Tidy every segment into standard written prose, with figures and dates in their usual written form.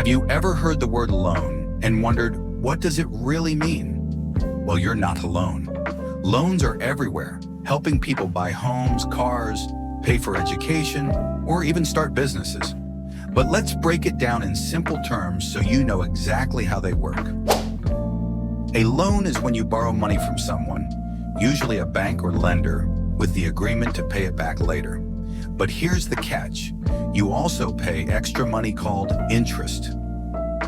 Have you ever heard the word loan and wondered, what does it really mean? Well, you're not alone. Loans are everywhere, helping people buy homes, cars, pay for education, or even start businesses. But let's break it down in simple terms so you know exactly how they work. A loan is when you borrow money from someone, usually a bank or lender, with the agreement to pay it back later. But here's the catch. You also pay extra money called interest.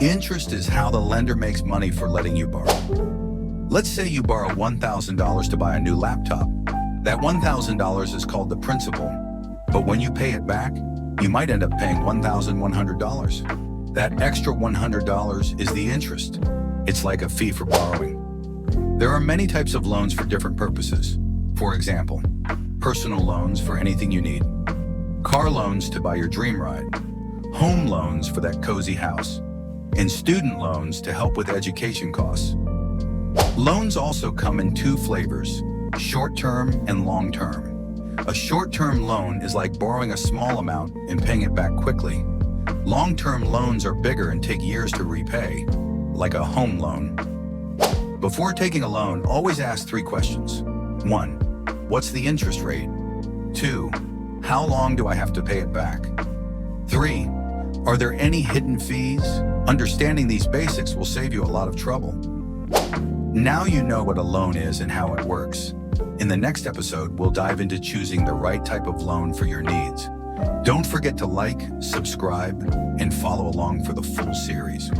Interest is how the lender makes money for letting you borrow. Let's say you borrow $1,000 to buy a new laptop. That $1,000 is called the principal. But when you pay it back, you might end up paying $1,100. That extra $100 is the interest. It's like a fee for borrowing. There are many types of loans for different purposes. For example, personal loans for anything you need, car loans to buy your dream ride, home loans for that cozy house, and student loans to help with education costs. Loans also come in two flavors, short-term and long-term. A short-term loan is like borrowing a small amount and paying it back quickly. Long-term loans are bigger and take years to repay, like a home loan. Before taking a loan, always ask 3 questions. 1. What's the interest rate? 2. How long do I have to pay it back? 3. Are there any hidden fees? Understanding these basics will save you a lot of trouble. Now you know what a loan is and how it works. In the next episode, we'll dive into choosing the right type of loan for your needs. Don't forget to like, subscribe, and follow along for the full series.